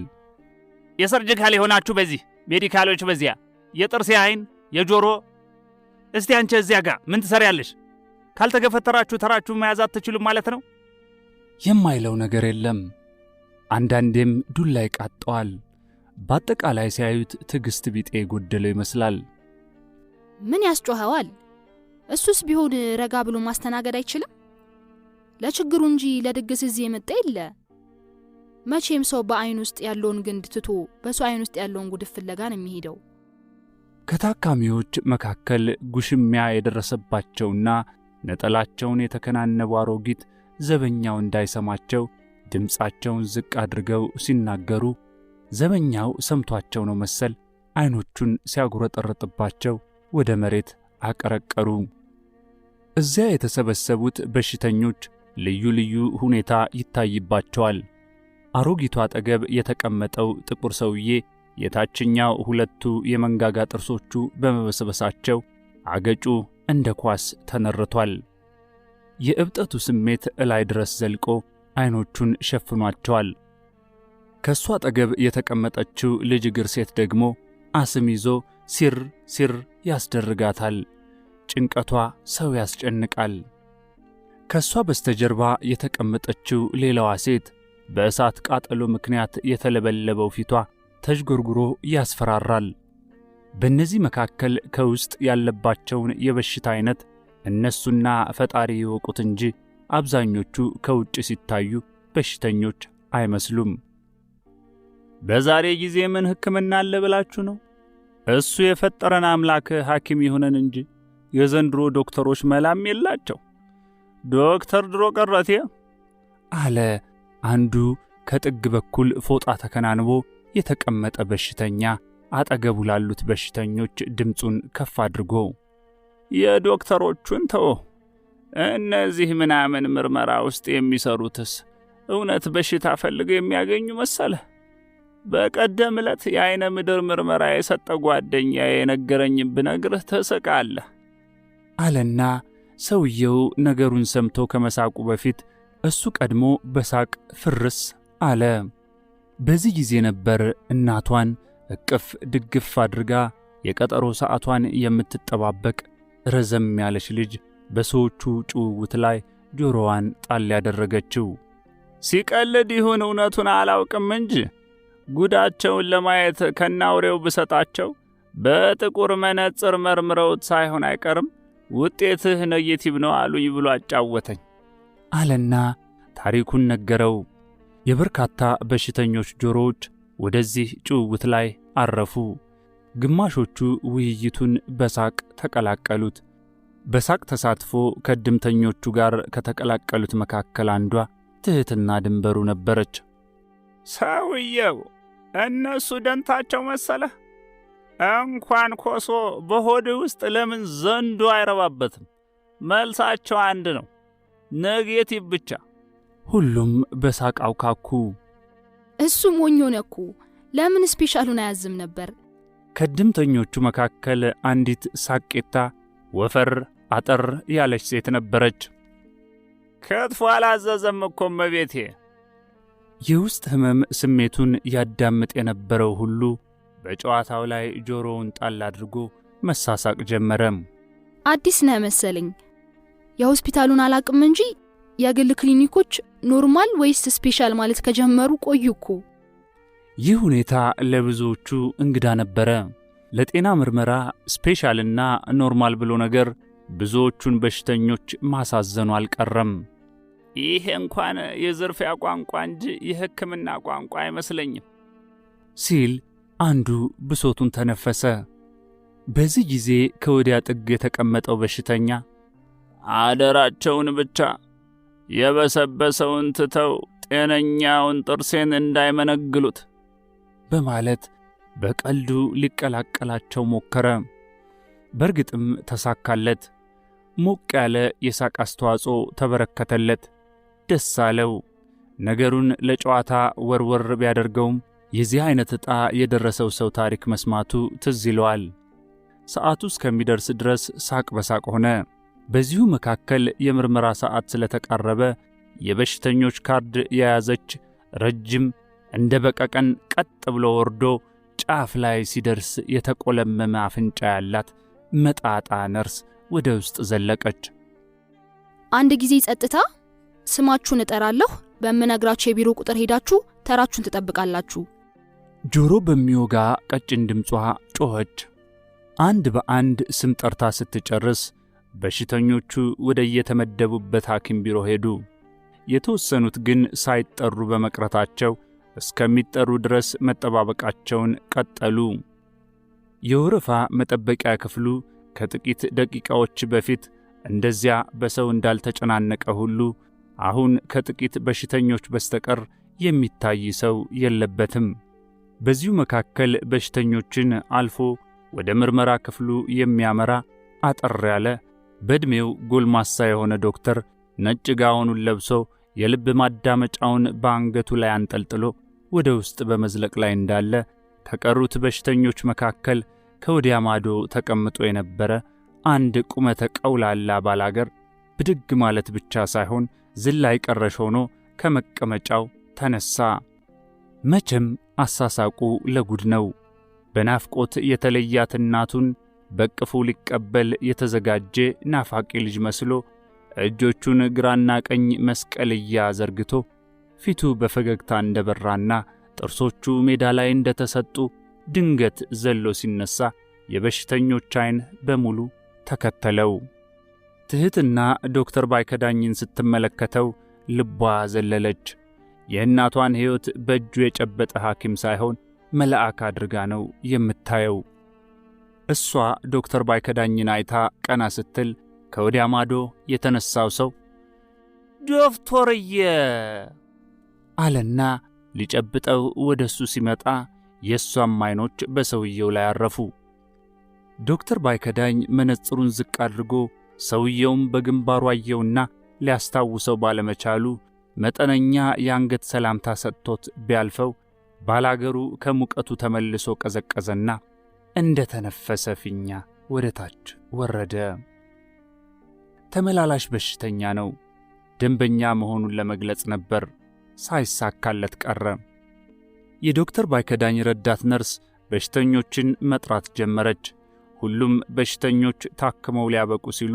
የሰርጂካል የሆናችሁ በዚህ፣ ሜዲካሎች በዚያ፣ የጥርስ የዓይን የጆሮ፣ እስቲ አንቺ እዚያ ጋር ምን ትሰሪያለሽ? ካልተገፈተራችሁ ተራችሁ መያዝ አትችሉም ማለት ነው? የማይለው ነገር የለም። አንዳንዴም ዱላ ይቃጠዋል። በአጠቃላይ ሲያዩት ትዕግስት ቢጤ ጎደለው ይመስላል። ምን ያስጮኸዋል? እሱስ ቢሆን ረጋ ብሎ ማስተናገድ አይችልም? ለችግሩ እንጂ ለድግስ እዚህ የመጣ የለ። መቼም ሰው በአይን ውስጥ ያለውን ግንድ ትቶ በሰው አይን ውስጥ ያለውን ጉድፍ ፍለጋ ነው የሚሄደው። ከታካሚዎች መካከል ጉሽሚያ የደረሰባቸውና ነጠላቸውን የተከናነቡ አሮጊት ዘበኛው እንዳይሰማቸው ድምፃቸውን ዝቅ አድርገው ሲናገሩ ዘበኛው ሰምቷቸው ነው መሰል አይኖቹን ሲያጉረጠርጥባቸው ወደ መሬት አቀረቀሩ። እዚያ የተሰበሰቡት በሽተኞች ልዩ ልዩ ሁኔታ ይታይባቸዋል። አሮጊቷ አጠገብ የተቀመጠው ጥቁር ሰውዬ የታችኛው ሁለቱ የመንጋጋ ጥርሶቹ በመበስበሳቸው አገጩ እንደ ኳስ ተነርቷል። የእብጠቱ ስሜት እላይ ድረስ ዘልቆ አይኖቹን ሸፍኗቸዋል። ከሷ አጠገብ የተቀመጠችው ልጅ እግር ሴት ደግሞ አስም ይዞ ሲር ያስደርጋታል። ጭንቀቷ ሰው ያስጨንቃል። ከሷ በስተጀርባ የተቀመጠችው ሌላዋ ሴት በእሳት ቃጠሎ ምክንያት የተለበለበው ፊቷ ተዥጎርጉሮ ያስፈራራል። በእነዚህ መካከል ከውስጥ ያለባቸውን የበሽታ አይነት እነሱና ፈጣሪ ይወቁት እንጂ አብዛኞቹ ከውጭ ሲታዩ በሽተኞች አይመስሉም። በዛሬ ጊዜ ምን ሕክምና አለ ብላችሁ ነው? እሱ የፈጠረን አምላክ ሐኪም ይሁነን እንጂ የዘንድሮ ዶክተሮች መላም የላቸው። ዶክተር ድሮ ቀረቴ አለ አንዱ ከጥግ በኩል ፎጣ ተከናንቦ የተቀመጠ በሽተኛ አጠገቡ ላሉት በሽተኞች ድምፁን ከፍ አድርጎ። የዶክተሮቹን ተው፣ እነዚህ ምናምን ምርመራ ውስጥ የሚሰሩትስ እውነት በሽታ ፈልገው የሚያገኙ መሰለ? በቀደም ዕለት የአይነ ምድር ምርመራ የሰጠ ጓደኛ የነገረኝ ብነግርህ ትስቃለህ አለና ሰውየው ነገሩን ሰምቶ ከመሳቁ በፊት እሱ ቀድሞ በሳቅ ፍርስ አለ። በዚህ ጊዜ ነበር እናቷን እቅፍ ድግፍ አድርጋ የቀጠሮ ሰዓቷን የምትጠባበቅ ረዘም ያለች ልጅ በሰዎቹ ጭውውት ላይ ጆሮዋን ጣል ያደረገችው። ሲቀልድ ይሁን እውነቱን አላውቅም እንጂ ጉዳቸውን ለማየት ከናውሬው ብሰጣቸው በጥቁር መነጽር መርምረውት ሳይሆን አይቀርም ውጤትህ ኔጌቲቭ ነው አሉኝ ብሎ አጫወተኝ አለና ታሪኩን ነገረው። የበርካታ በሽተኞች ጆሮዎች ወደዚህ ጭውውት ላይ አረፉ። ግማሾቹ ውይይቱን በሳቅ ተቀላቀሉት። በሳቅ ተሳትፎ ከድምተኞቹ ጋር ከተቀላቀሉት መካከል አንዷ ትህትና ድንበሩ ነበረች። ሰውየው እነሱ ደንታቸው መሰለህ? እንኳን ኮሶ በሆድ ውስጥ ለምን ዘንዶ አይረባበትም? መልሳቸው አንድ ነው፣ ኔጌቲቭ ብቻ። ሁሉም በሳቅ አውካኩ። እሱ ሞኝ ሆነ እኮ፣ ለምን ስፔሻሉን አያዝም ነበር? ከድምተኞቹ መካከል አንዲት ሳቄታ ወፈር አጠር ያለች ሴት ነበረች። ክትፎ አላዘዘም እኮ መቤቴ የውስጥ ህመም ስሜቱን ያዳምጥ የነበረው ሁሉ በጨዋታው ላይ ጆሮውን ጣል አድርጎ መሳሳቅ ጀመረ። አዲስ ነህ መሰለኝ። የሆስፒታሉን አላቅም እንጂ የግል ክሊኒኮች ኖርማል ወይስ ስፔሻል ማለት ከጀመሩ ቆዩ እኮ። ይህ ሁኔታ ለብዙዎቹ እንግዳ ነበረ። ለጤና ምርመራ ስፔሻልና ኖርማል ብሎ ነገር ብዙዎቹን በሽተኞች ማሳዘኑ አልቀረም። ይሄ እንኳን የዝርፊያ ቋንቋ እንጂ የሕክምና ቋንቋ አይመስለኝም ሲል አንዱ ብሶቱን ተነፈሰ። በዚህ ጊዜ ከወዲያ ጥግ የተቀመጠው በሽተኛ አደራቸውን ብቻ የበሰበሰውን ትተው ጤነኛውን ጥርሴን እንዳይመነግሉት በማለት በቀልዱ ሊቀላቀላቸው ሞከረ። በእርግጥም ተሳካለት። ሞቅ ያለ የሳቅ አስተዋጽኦ ተበረከተለት። ደስ አለው። ነገሩን ለጨዋታ ወርወር ቢያደርገውም የዚህ አይነት ዕጣ የደረሰው ሰው ታሪክ መስማቱ ትዝ ይለዋል። ሰዓቱ እስከሚደርስ ድረስ ሳቅ በሳቅ ሆነ። በዚሁ መካከል የምርመራ ሰዓት ስለተቃረበ የበሽተኞች ካርድ የያዘች ረጅም እንደ በቀቀን ቀጥ ብሎ ወርዶ ጫፍ ላይ ሲደርስ የተቆለመመ አፍንጫ ያላት መጣጣ ነርስ ወደ ውስጥ ዘለቀች። አንድ ጊዜ ጸጥታ፣ ስማችሁን እጠራለሁ። በመነግራችሁ የቢሮ ቁጥር ሄዳችሁ ተራችሁን ትጠብቃላችሁ። ጆሮ በሚወጋ ቀጭን ድምጿ ጮኸች። አንድ በአንድ ስም ጠርታ ስትጨርስ በሽተኞቹ ወደ የተመደቡበት ሐኪም ቢሮ ሄዱ። የተወሰኑት ግን ሳይጠሩ በመቅረታቸው እስከሚጠሩ ድረስ መጠባበቃቸውን ቀጠሉ። የወረፋ መጠበቂያ ክፍሉ ከጥቂት ደቂቃዎች በፊት እንደዚያ በሰው እንዳልተጨናነቀ ሁሉ አሁን ከጥቂት በሽተኞች በስተቀር የሚታይ ሰው የለበትም። በዚሁ መካከል በሽተኞችን አልፎ ወደ ምርመራ ክፍሉ የሚያመራ አጠር ያለ በዕድሜው ጎልማሳ የሆነ ዶክተር ነጭ ጋውኑን ለብሶ የልብ ማዳመጫውን በአንገቱ ላይ አንጠልጥሎ ወደ ውስጥ በመዝለቅ ላይ እንዳለ ከቀሩት በሽተኞች መካከል ከወዲያ ማዶ ተቀምጦ የነበረ አንድ ቁመተ ቀውላላ ባላገር ብድግ ማለት ብቻ ሳይሆን ዝላይ ቀረሽ ሆኖ ከመቀመጫው ተነሳ። መቼም አሳሳቁ ለጉድ ነው። በናፍቆት የተለያት እናቱን በቅፉ ሊቀበል የተዘጋጀ ናፋቂ ልጅ መስሎ እጆቹን ግራና ቀኝ መስቀልያ ዘርግቶ ፊቱ በፈገግታ እንደበራና ጥርሶቹ ሜዳ ላይ እንደተሰጡ ድንገት ዘሎ ሲነሳ የበሽተኞች ዓይን በሙሉ ተከተለው። ትህትና ዶክተር ባይከዳኝን ስትመለከተው ልቧ ዘለለች። የእናቷን ሕይወት በእጁ የጨበጠ ሐኪም ሳይሆን መልአክ አድርጋ ነው የምታየው። እሷ ዶክተር ባይከዳኝን አይታ ቀና ስትል ከወዲያ ማዶ የተነሳው ሰው ዶክተርዬ አለና ሊጨብጠው ወደሱ ሲመጣ የሷም ዓይኖች በሰውየው ላይ አረፉ። ዶክተር ባይከዳኝ መነጽሩን ዝቅ አድርጎ ሰውየውም በግንባሩ አየውና ሊያስታውሰው ባለመቻሉ መጠነኛ የአንገት ሰላምታ ሰጥቶት ቢያልፈው ባላገሩ ከሙቀቱ ተመልሶ ቀዘቀዘና እንደ ተነፈሰ ፊኛ ወደ ታች ወረደ። ተመላላሽ በሽተኛ ነው። ደንበኛ መሆኑን ለመግለጽ ነበር፣ ሳይሳካለት ቀረ። የዶክተር ባይከዳኝ ረዳት ነርስ በሽተኞችን መጥራት ጀመረች። ሁሉም በሽተኞች ታክመው ሊያበቁ ሲሉ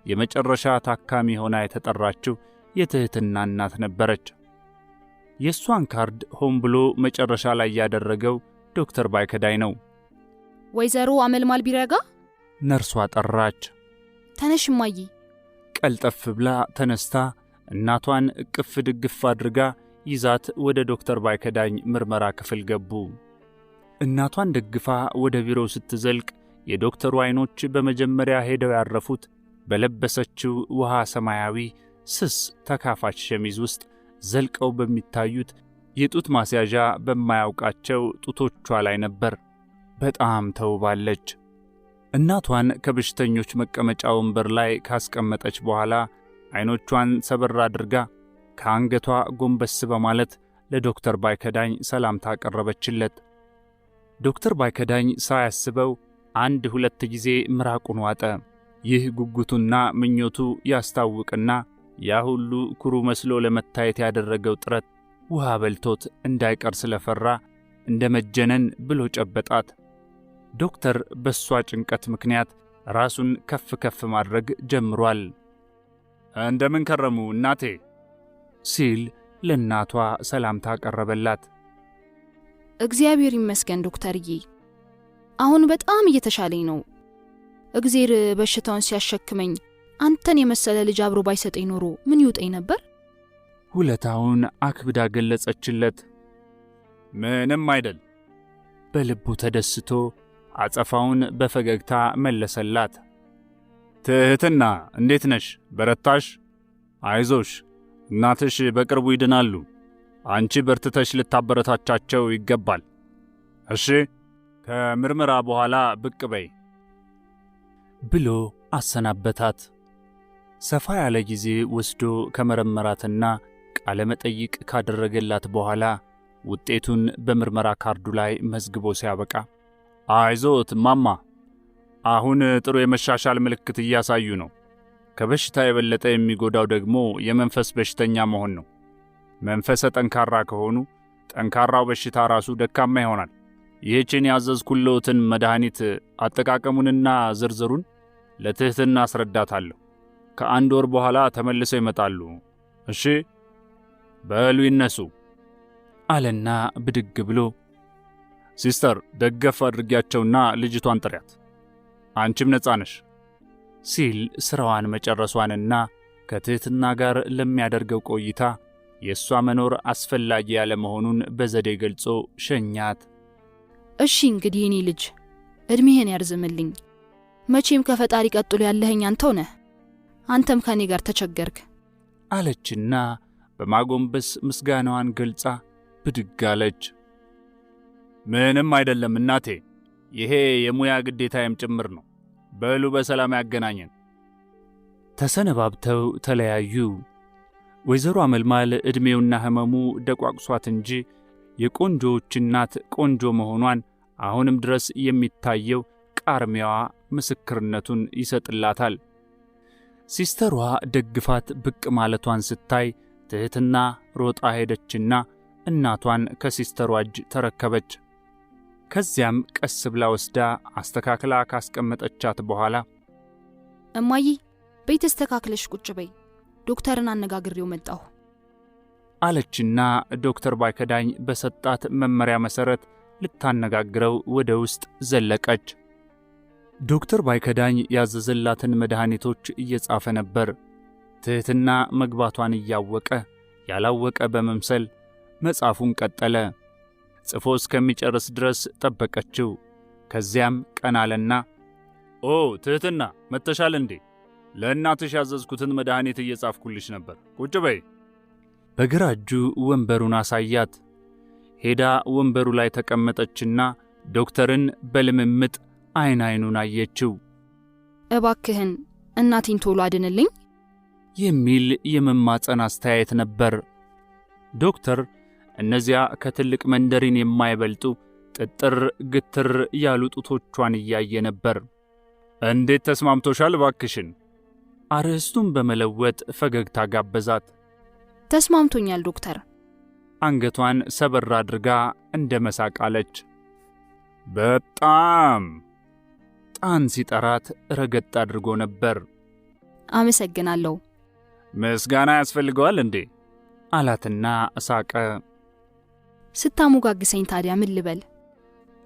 የመጨረሻ ታካሚ ሆና የተጠራችው የትህትና እናት ነበረች። የእሷን ካርድ ሆን ብሎ መጨረሻ ላይ ያደረገው ዶክተር ባይከዳኝ ነው። ወይዘሮ አመልማል ቢረጋ ነርሷ ጠራች። ተነሽ እማዬ። ቀልጠፍ ብላ ተነስታ እናቷን እቅፍ ድግፍ አድርጋ ይዛት ወደ ዶክተር ባይከዳኝ ምርመራ ክፍል ገቡ። እናቷን ደግፋ ወደ ቢሮው ስትዘልቅ የዶክተሩ ዓይኖች በመጀመሪያ ሄደው ያረፉት በለበሰችው ውሃ ሰማያዊ ስስ ተካፋች ሸሚዝ ውስጥ ዘልቀው በሚታዩት የጡት ማስያዣ በማያውቃቸው ጡቶቿ ላይ ነበር። በጣም ተውባለች። እናቷን ከበሽተኞች መቀመጫ ወንበር ላይ ካስቀመጠች በኋላ ዓይኖቿን ሰበር አድርጋ ከአንገቷ ጎንበስ በማለት ለዶክተር ባይከዳኝ ሰላምታ አቀረበችለት። ዶክተር ባይከዳኝ ሳያስበው አንድ ሁለት ጊዜ ምራቁን ዋጠ። ይህ ጉጉቱና ምኞቱ ያስታውቅና ያ ሁሉ ኩሩ መስሎ ለመታየት ያደረገው ጥረት ውሃ በልቶት እንዳይቀር ስለፈራ እንደ መጀነን ብሎ ጨበጣት። ዶክተር በሷ ጭንቀት ምክንያት ራሱን ከፍ ከፍ ማድረግ ጀምሯል። እንደምን ከረሙ እናቴ ሲል ለእናቷ ሰላምታ ቀረበላት። እግዚአብሔር ይመስገን ዶክተርዬ፣ አሁን በጣም እየተሻለኝ ነው። እግዜር በሽታውን ሲያሸክመኝ አንተን የመሰለ ልጅ አብሮ ባይሰጠኝ ኖሮ ምን ይውጠኝ ነበር? ውለታውን አክብዳ ገለጸችለት። ምንም አይደል በልቡ ተደስቶ አጸፋውን በፈገግታ መለሰላት። ትህትና እንዴት ነሽ? በረታሽ? አይዞሽ፣ እናትሽ በቅርቡ ይድናሉ። አንቺ በርትተሽ ልታበረታቻቸው ይገባል። እሺ፣ ከምርመራ በኋላ ብቅ በይ ብሎ አሰናበታት። ሰፋ ያለ ጊዜ ወስዶ ከመረመራትና ቃለ መጠይቅ ካደረገላት በኋላ ውጤቱን በምርመራ ካርዱ ላይ መዝግቦ ሲያበቃ አይዞት ማማ፣ አሁን ጥሩ የመሻሻል ምልክት እያሳዩ ነው። ከበሽታ የበለጠ የሚጎዳው ደግሞ የመንፈስ በሽተኛ መሆን ነው። መንፈሰ ጠንካራ ከሆኑ ጠንካራው በሽታ ራሱ ደካማ ይሆናል። ይህችን ያዘዝኩልዎትን መድኃኒት አጠቃቀሙንና ዝርዝሩን ለትህትና አስረዳታለሁ። ከ1 ወር በኋላ ተመልሰው ይመጣሉ። እሺ በሉ ይነሱ አለና ብድግ ብሎ ሲስተር ደገፍ አድርጊያቸውና ልጅቷን ጥሪያት፣ አንቺም ነፃ ነሽ ሲል ስራዋን መጨረሷንና ከትህትና ጋር ለሚያደርገው ቆይታ የእሷ መኖር አስፈላጊ ያለ መሆኑን በዘዴ ገልጾ ሸኛት። እሺ እንግዲህ እኔ ልጅ እድሜህን ያርዝምልኝ። መቼም ከፈጣሪ ቀጥሎ ያለኸኝ አንተው ነህ። አንተም ከኔ ጋር ተቸገርክ አለችና በማጎንበስ ምስጋናዋን ገልጻ ብድግ አለች። ምንም አይደለም እናቴ፣ ይሄ የሙያ ግዴታዬም ጭምር ነው። በሉ በሰላም ያገናኘን። ተሰነባብተው ተለያዩ። ወይዘሮ አመልማል ዕድሜውና ሕመሙ ደቋቁሷት እንጂ የቆንጆዎች እናት ቆንጆ መሆኗን አሁንም ድረስ የሚታየው ቃርሚያዋ ምስክርነቱን ይሰጥላታል። ሲስተሯ ደግፋት ብቅ ማለቷን ስታይ ትህትና ሮጣ ሄደችና እናቷን ከሲስተሯ እጅ ተረከበች። ከዚያም ቀስ ብላ ወስዳ አስተካክላ ካስቀመጠቻት በኋላ እማዬ ቤት ተስተካክለሽ ቁጭ በይ፣ ዶክተርን አነጋግሬው መጣሁ አለችና ዶክተር ባይከዳኝ በሰጣት መመሪያ መሰረት ልታነጋግረው ወደ ውስጥ ዘለቀች። ዶክተር ባይከዳኝ ያዘዘላትን መድኃኒቶች እየጻፈ ነበር። ትህትና መግባቷን እያወቀ ያላወቀ በመምሰል መጻፉን ቀጠለ። ጽፎ እስከሚጨርስ ድረስ ጠበቀችው። ከዚያም ቀናለና ኦ ትህትና መተሻል እንዴ? ለእናትሽ ያዘዝኩትን መድኃኒት እየጻፍኩልሽ ነበር፣ ቁጭ በይ። በግራ እጁ ወንበሩን አሳያት። ሄዳ ወንበሩ ላይ ተቀመጠችና ዶክተርን በልምምጥ አይን አይኑን አየችው። እባክህን እናቴን ቶሎ አድንልኝ የሚል የመማፀን አስተያየት ነበር። ዶክተር እነዚያ ከትልቅ መንደሪን የማይበልጡ ጥጥር ግትር ያሉ ጡቶቿን እያየ ነበር። እንዴት ተስማምቶሻል ባክሽን? አርዕስቱን በመለወጥ ፈገግታ ጋበዛት። ተስማምቶኛል ዶክተር። አንገቷን ሰበር አድርጋ እንደ መሳቅ አለች። በጣም ጣን ሲጠራት ረገጥ አድርጎ ነበር። አመሰግናለሁ። ምስጋና ያስፈልገዋል እንዴ? አላትና ሳቀ። ስታሞጋግሰኝ ታዲያ ምን ልበል?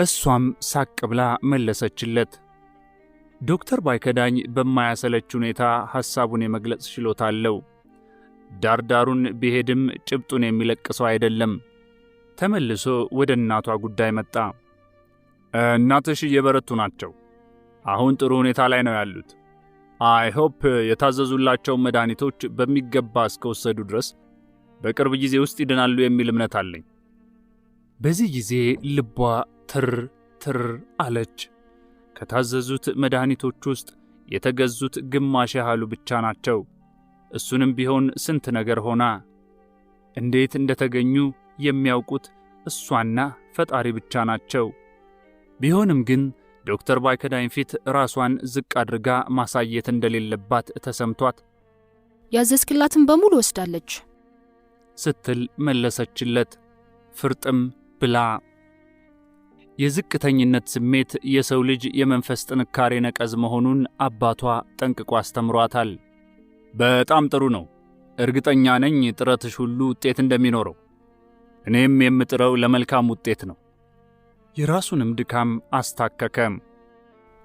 እሷም ሳቅ ብላ መለሰችለት። ዶክተር ባይከዳኝ በማያሰለች ሁኔታ ሐሳቡን የመግለጽ ችሎታ አለው። ዳርዳሩን ቢሄድም ጭብጡን የሚለቅሰው አይደለም። ተመልሶ ወደ እናቷ ጉዳይ መጣ። እናትሽ እየበረቱ ናቸው። አሁን ጥሩ ሁኔታ ላይ ነው ያሉት። አይ ሆፕ የታዘዙላቸው መድኃኒቶች በሚገባ እስከወሰዱ ድረስ በቅርብ ጊዜ ውስጥ ይድናሉ የሚል እምነት አለኝ። በዚህ ጊዜ ልቧ ትር ትር አለች። ከታዘዙት መድኃኒቶች ውስጥ የተገዙት ግማሽ ያህሉ ብቻ ናቸው። እሱንም ቢሆን ስንት ነገር ሆና እንዴት እንደተገኙ የሚያውቁት እሷና ፈጣሪ ብቻ ናቸው። ቢሆንም ግን ዶክተር ባይከዳኝ ፊት ራሷን ዝቅ አድርጋ ማሳየት እንደሌለባት ተሰምቷት ያዘዝክላትን በሙሉ ወስዳለች ስትል መለሰችለት ፍርጥም ብላ። የዝቅተኝነት ስሜት የሰው ልጅ የመንፈስ ጥንካሬ ነቀዝ መሆኑን አባቷ ጠንቅቆ አስተምሯታል። በጣም ጥሩ ነው። እርግጠኛ ነኝ ጥረትሽ ሁሉ ውጤት እንደሚኖረው። እኔም የምጥረው ለመልካም ውጤት ነው። የራሱንም ድካም አስታከከም።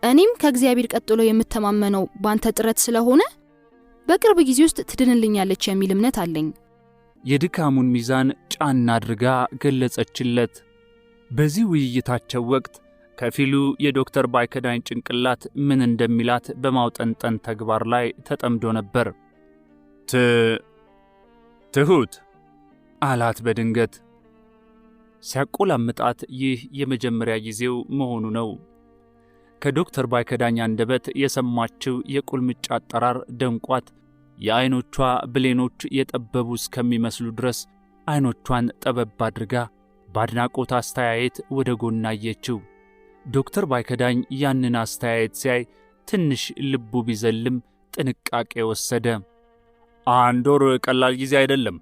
እኔም ከእግዚአብሔር ቀጥሎ የምተማመነው ባንተ ጥረት ስለሆነ በቅርብ ጊዜ ውስጥ ትድንልኛለች የሚል እምነት አለኝ። የድካሙን ሚዛን ጫና አድርጋ ገለጸችለት። በዚህ ውይይታቸው ወቅት ከፊሉ የዶክተር ባይከዳኝ ጭንቅላት ምን እንደሚላት በማውጠንጠን ተግባር ላይ ተጠምዶ ነበር። ትሁት አላት በድንገት። ሲያቆላምጣት ይህ የመጀመሪያ ጊዜው መሆኑ ነው። ከዶክተር ባይከዳኝ አንደበት የሰማችው የቁልምጫ አጠራር ደንቋት የዓይኖቿ ብሌኖች የጠበቡ እስከሚመስሉ ድረስ ዓይኖቿን ጠበብ አድርጋ በአድናቆት አስተያየት ወደ ጎን አየችው። ዶክተር ባይከዳኝ ያንን አስተያየት ሲያይ ትንሽ ልቡ ቢዘልም ጥንቃቄ ወሰደ። 1 ወር ቀላል ጊዜ አይደለም።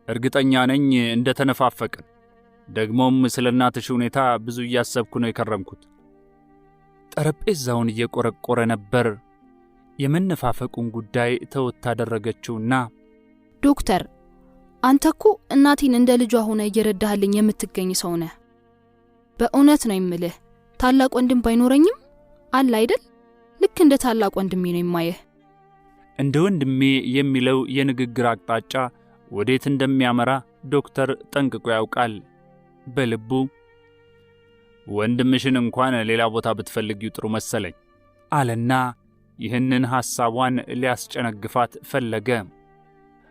እርግጠኛ ነኝ እንደተነፋፈቅን። ደግሞም ስለ እናትሽ ሁኔታ ብዙ እያሰብኩ ነው የከረምኩት። ጠረጴዛውን እየቆረቆረ ነበር። የመነፋፈቁን ጉዳይ ተወት አደረገችውና ዶክተር፣ አንተ እኮ እናቴን እንደ ልጇ ሆነ እየረዳህልኝ የምትገኝ ሰው ነህ። በእውነት ነው የምልህ፣ ታላቅ ወንድም ባይኖረኝም አለ አይደል? ልክ እንደ ታላቅ ወንድሜ ነው የማየህ። እንደ ወንድሜ የሚለው የንግግር አቅጣጫ ወዴት እንደሚያመራ ዶክተር ጠንቅቆ ያውቃል። በልቡ ወንድምሽን እንኳን ሌላ ቦታ ብትፈልጊው ጥሩ መሰለኝ አለና ይህንን ሐሳቧን ሊያስጨነግፋት ፈለገ።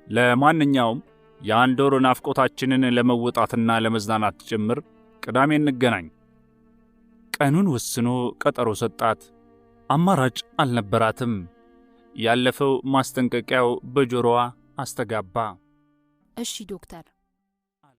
ለማንኛውም የ1 ወር ናፍቆታችንን ለመወጣትና ለመዝናናት ጭምር ቅዳሜ እንገናኝ። ቀኑን ወስኖ ቀጠሮ ሰጣት። አማራጭ አልነበራትም። ያለፈው ማስጠንቀቂያው በጆሮዋ አስተጋባ። እሺ ዶክተር